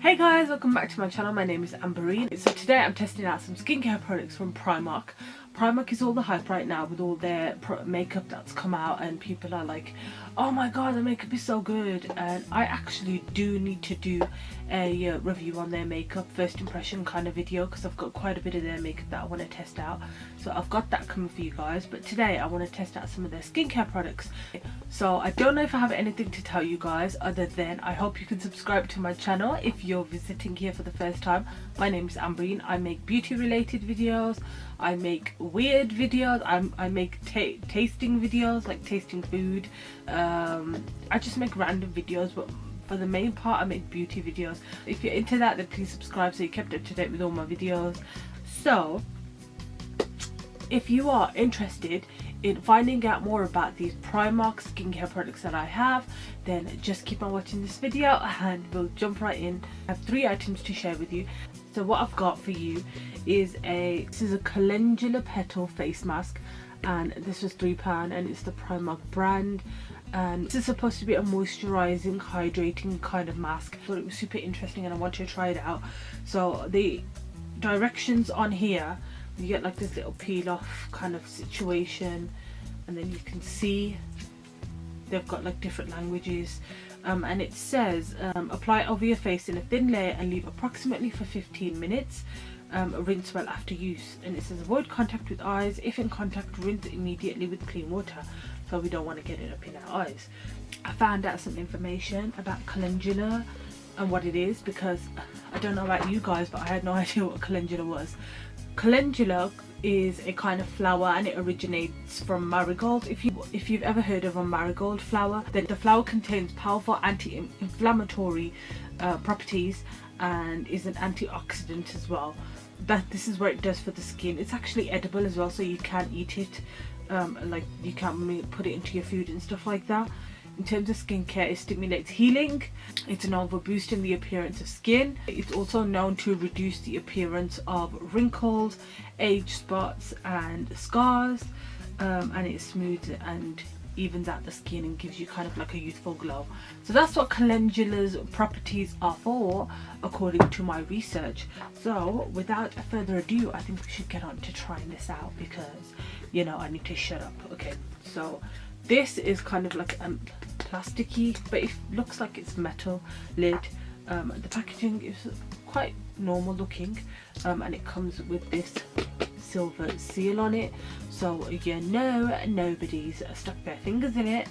Hey guys, welcome back to my channel. My name is AmbreenK. So today I'm testing out some skincare products from Primark. Primark is all the hype right now with all their makeup that's come out, and people are like, oh my god, the makeup is so good. And I actually do need to do a review on their makeup, first impression kind of video, because I've got quite a bit of their makeup that I want to test out. So I've got that coming for you guys, but today I want to test out some of their skincare products. So I don't know if I have anything to tell you guys other than I hope you can subscribe to my channel if you're visiting here for the first time. My name is AmbreenK. I make beauty related videos, I make weird videos, I make tasting videos, like tasting food. I just make random videos, but for the main part I make beauty videos. If you're into that, then please subscribe so you're kept up to date with all my videos. So if you are interested in finding out more about these Primark skincare products that I have, then just keep on watching this video and we'll jump right in. I have 3 items to share with you. So what I've got for you is a Calendula Petal face mask, and this was £3 and it's the Primark brand, and this is supposed to be a moisturizing, hydrating kind of mask. I thought it was super interesting and I wanted to try it out. So the directions on here, you get like this little peel off kind of situation, and then you can see they've got like different languages, and it says apply over your face in a thin layer and leave approximately for 15 minutes. Rinse well after use, and it says avoid contact with eyes. If in contact, rinse immediately with clean water, so we don't want to get it up in our eyes. I found out some information about calendula and what it is, because I don't know about you guys, but I had no idea what calendula was. Calendula is a kind of flower and it originates from marigold. If you've ever heard of a marigold flower, then the flower contains powerful anti-inflammatory properties and is an antioxidant as well. This is what it does for the skin. It's actually edible as well, so you can eat it, like you can put it into your food and stuff like that. In terms of skincare, it stimulates healing. It's known for boosting the appearance of skin. It's also known to reduce the appearance of wrinkles, age spots and scars, and it smooths and evens out the skin and gives you kind of like a youthful glow. So that's what calendula's properties are for, according to my research. So without further ado, I think we should get on to trying this out, because you know I need to shut up. Okay, so this is kind of like plasticky, but it looks like it's metal lid. The packaging is quite normal looking, and it comes with this silver seal on it, so you know nobody's stuck their fingers in it.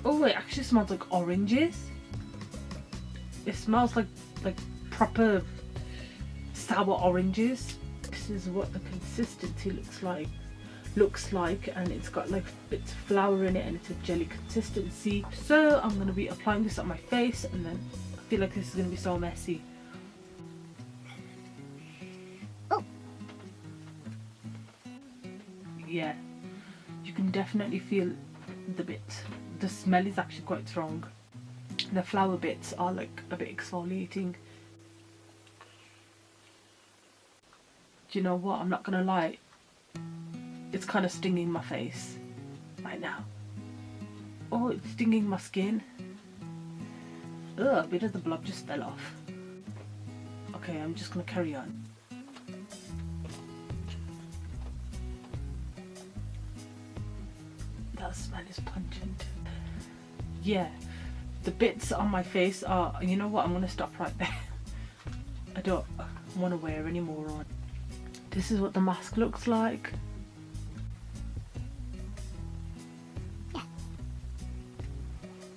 Oh, it actually smells like oranges. It smells like proper sour oranges. This is what the consistency looks like, and it's got like bits of flour in it, and it's a jelly consistency. So I'm going to be applying this on my face, and then I feel like this is going to be so messy. Oh, yeah, you can definitely feel the bits. The smell is actually quite strong. The flour bits are like a bit exfoliating. Do you know what, I'm not going to lie, it's kind of stinging my face right now. Oh, it's stinging my skin. Ugh, a bit of the blob just fell off. Okay, I'm just gonna carry on. That smell is pungent. Yeah, the bits on my face are, you know what, I'm gonna stop right there. I don't want to wear any more on. This is what the mask looks like.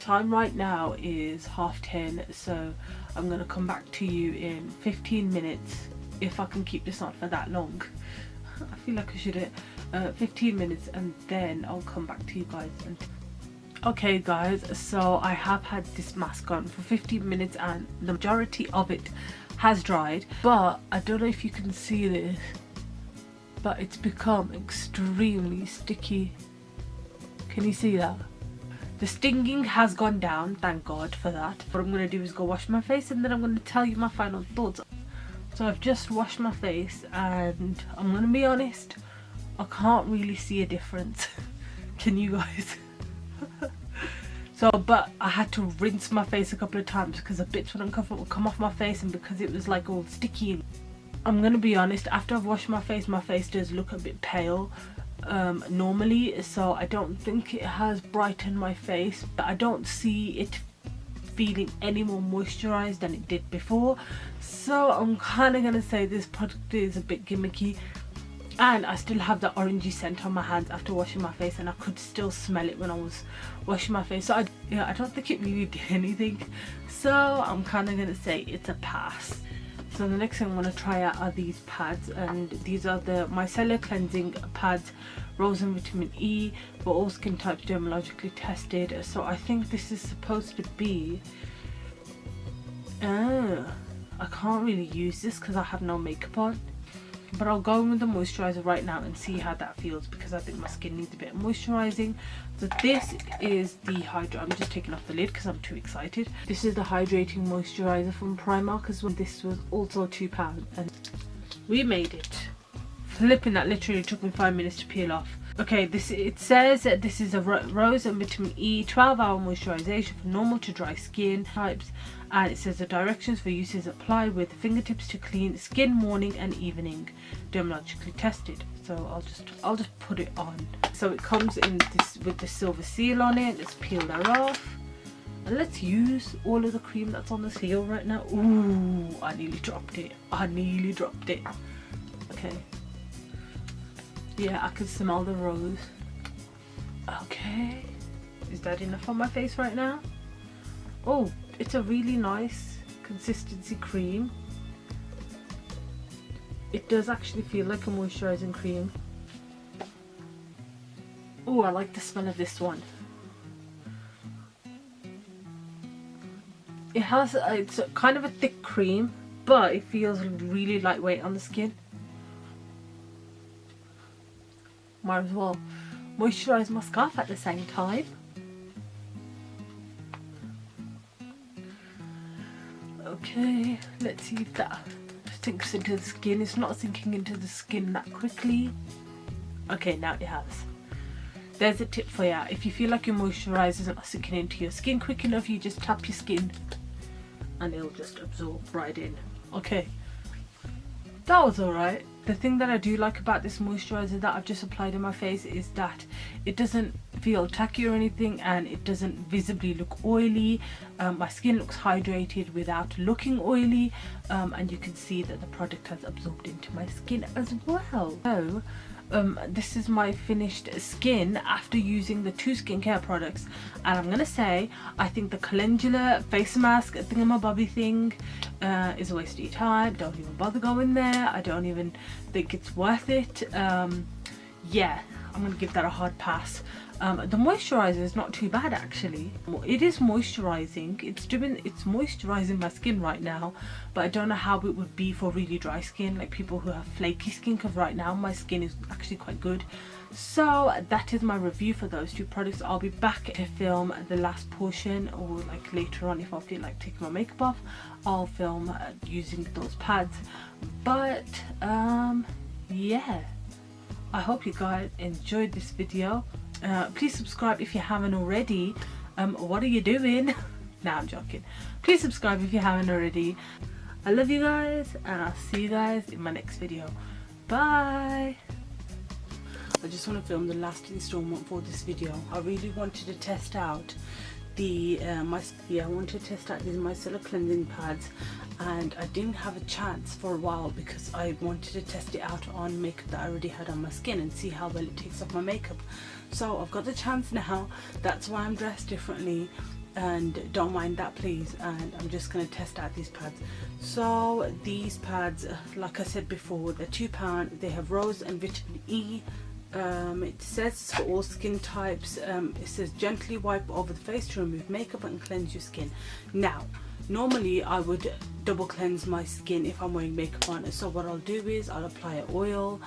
Time right now is 10:30, so I'm going to come back to you in 15 minutes if I can keep this on for that long. I feel like I should 15 minutes, and then I'll come back to you guys. Okay guys, so I have had this mask on for 15 minutes and the majority of it has dried, but I don't know if you can see this, but it's become extremely sticky. Can you see that? The stinging has gone down, thank God for that. What I'm going to do is go wash my face, and then I'm going to tell you my final thoughts. So I've just washed my face, and I'm going to be honest, I can't really see a difference. Can you guys? So, but I had to rinse my face a couple of times because the bits wouldn't come off my face, and because it was like all sticky. I'm gonna be honest, after I've washed my face does look a bit pale normally, so I don't think it has brightened my face, but I don't see it feeling any more moisturized than it did before. So I'm kind of gonna say this product is a bit gimmicky, and I still have the orangey scent on my hands after washing my face, and I could still smell it when I was washing my face. So I don't think it really did anything, so I'm kind of gonna say it's a pass. So the next thing I'm going to try out are these pads, and these are the Micellar cleansing pads, rose and vitamin E, for all skin types, dermatologically tested. So I think this is supposed to be, I can't really use this because I have no makeup on, but I'll go in with the moisturizer right now and see how that feels, because I think my skin needs a bit of moisturizing. So this is the I'm just taking off the lid because I'm too excited. This is the Hydrating Moisturizer from Primark as well. This was also £2, and we made it. Flipping, that literally took me 5 minutes to peel off. Okay, it says that this is a rose and vitamin E 12-hour moisturization for normal to dry skin types, and it says the directions for use is apply with fingertips to clean skin morning and evening, dermatologically tested. So I'll just put it on. So it comes in this with the silver seal on it. Let's peel that off, and let's use all of the cream that's on the seal right now. Ooh, I nearly dropped it. Okay. Yeah, I can smell the rose. Okay, is that enough on my face right now? Oh, it's a really nice consistency cream. It does actually feel like a moisturizing cream. Oh, I like the smell of this one. It's kind of a thick cream, but it feels really lightweight on the skin. Might as well moisturize my scarf at the same time. Okay, let's see if that sinks into the skin. It's not sinking into the skin that quickly. Okay, now it has. There's a tip for you. If you feel like your moisturizer isn't sinking into your skin quick enough, you just tap your skin and it'll just absorb right in. Okay, that was alright. The thing that I do like about this moisturizer that I've just applied on my face is that it doesn't feel tacky or anything, and it doesn't visibly look oily. My skin looks hydrated without looking oily, and you can see that the product has absorbed into my skin as well. So this is my finished skin after using the 2 skincare products, and I'm gonna say I think the Calendula face mask thingamabobby thing is a waste of your time. Don't even bother going there. I don't even think it's worth it. Yeah, I'm gonna give that a hard pass. The moisturizer is not too bad actually. It is moisturizing. It's moisturizing my skin right now, but I don't know how it would be for really dry skin, like people who have flaky skin, because right now my skin is actually quite good. So that is my review for those 2 products. I'll be back to film the last portion, or like later on if I feel like taking my makeup off, I'll film using those pads. But yeah, I hope you guys enjoyed this video. Please subscribe if you haven't already. What are you doing? Nah, I'm joking. Please subscribe if you haven't already. I love you guys, and I'll see you guys in my next video. Bye. I just want to film the last installment for this video. I really wanted to test out the I wanted to test out these micellar cleansing pads, and I didn't have a chance for a while because I wanted to test it out on makeup that I already had on my skin and see how well it takes off my makeup. So I've got the chance now. That's why I'm dressed differently, and don't mind that please. And I'm just going to test out these pads. So these pads, like I said before, they're £2. They have rose and vitamin E. It says it's for all skin types. It says gently wipe over the face to remove makeup and cleanse your skin. Now normally I would double cleanse my skin if I'm wearing makeup on, so what I'll do is I'll apply an oil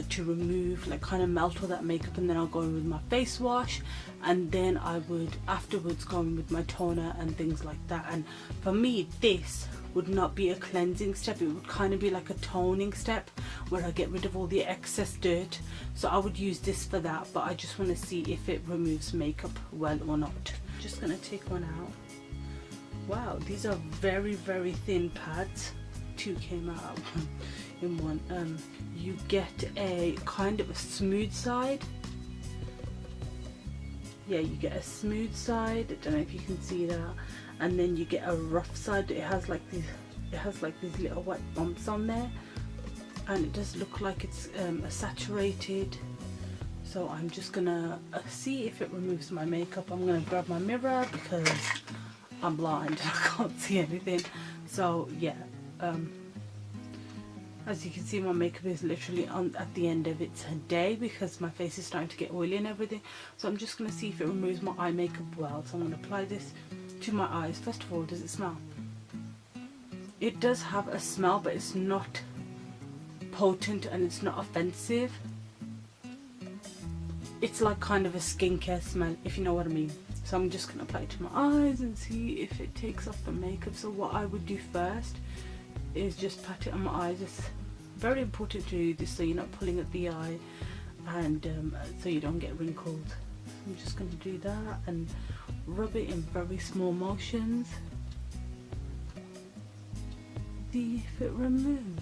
to remove, like kind of melt all that makeup, and then I'll go in with my face wash, and then I would afterwards go in with my toner and things like that. And for me this would not be a cleansing step, it would kind of be like a toning step where I get rid of all the excess dirt. So I would use this for that, but I just want to see if it removes makeup well or not. just going to take one out. Wow, these are very, very thin pads. 2 came out in one. You get a kind of a smooth side. Yeah, you get a smooth side. I don't know if you can see that. And then you get a rough side. It has like these little white bumps on there, and it does look like it's saturated. So I'm just gonna see if it removes my makeup. I'm gonna grab my mirror because I'm blind and I can't see anything. So yeah, as you can see, my makeup is literally at the end of its day because my face is starting to get oily and everything. So I'm just going to see if it removes my eye makeup well. So I'm going to apply this to my eyes. First of all, does it smell? It does have a smell, but it's not potent and it's not offensive. It's like kind of a skincare smell, if you know what I mean. So I'm just going to apply it to my eyes and see if it takes off the makeup. So what I would do first is just pat it on my eyes. It's very important to do this so you're not pulling at the eye and so you don't get wrinkles. I'm just going to do that and rub it in very small motions. See if it removes.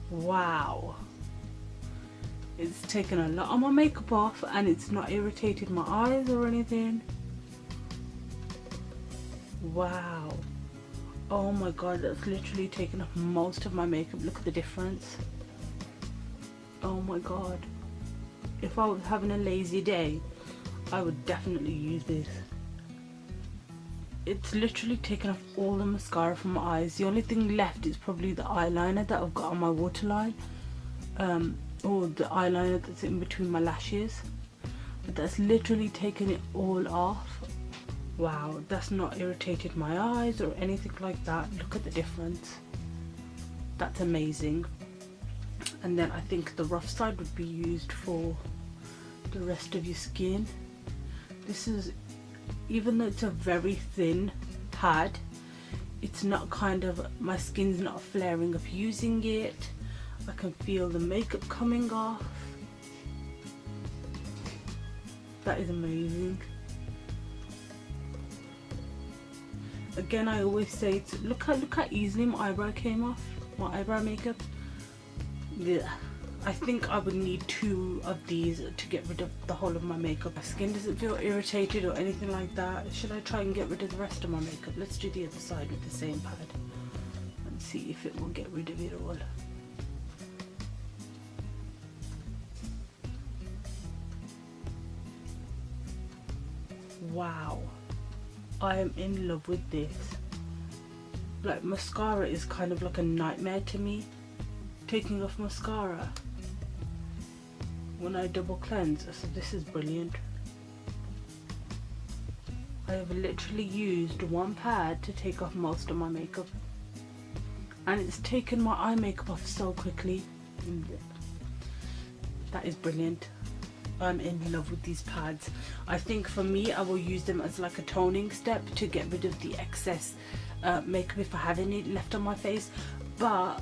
Wow, it's taken a lot of my makeup off and it's not irritated my eyes or anything. Wow, oh my god, that's literally taken off most of my makeup. Look at the difference. Oh my god, if I was having a lazy day I would definitely use this. It's literally taken off all the mascara from my eyes. The only thing left is probably the eyeliner that I've got on my waterline, or the eyeliner that's in between my lashes, but that's literally taken it all off. Wow, that's not irritated my eyes or anything like that. Look at the difference. That's amazing. And then I think the rough side would be used for the rest of your skin. This is, even though it's a very thin pad, it's not kind of, my skin's not flaring up using it. I can feel the makeup coming off. That is amazing. Again, I always say, look how easily my eyebrow came off, my eyebrow makeup. Yeah, I think I would need 2 of these to get rid of the whole of my makeup. My skin doesn't feel irritated or anything like that. Should I try and get rid of the rest of my makeup? Let's do the other side with the same pad and see if it will get rid of it all. Wow, I am in love with this. Like, mascara is kind of like a nightmare to me. Taking off mascara when I double cleanse, so this is brilliant. I have literally used 1 pad to take off most of my makeup, and it's taken my eye makeup off so quickly. That is brilliant. I'm in love with these pads. I think for me, I will use them as like a toning step to get rid of the excess makeup if I have any left on my face. But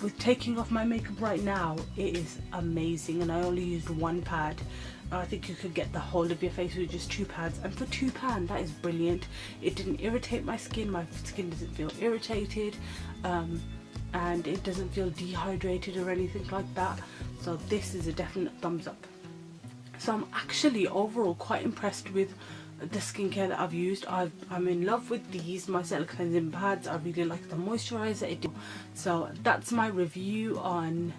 with taking off my makeup right now, it is amazing, and I only used 1 pad. I think you could get the whole of your face with just 2 pads, and for £2, that is brilliant. It didn't irritate my skin doesn't feel irritated, and it doesn't feel dehydrated or anything like that. So this is a definite thumbs up. So I'm actually overall quite impressed with the skincare that I've used. I'm in love with these Micellar cleansing pads. I really like the moisturizer. So that's my review on,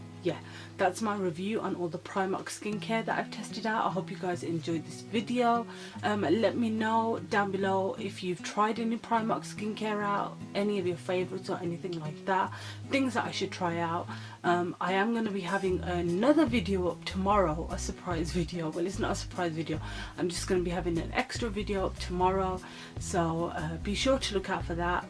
that's my review on all the Primark skincare that I've tested out. I hope you guys enjoyed this video. Let me know down below if you've tried any Primark skincare out, any of your favorites or anything like that, things that I should try out. I am going to be having another video up tomorrow, a surprise video. Well, it's not a surprise video, I'm just going to be having an extra video up tomorrow, so be sure to look out for that.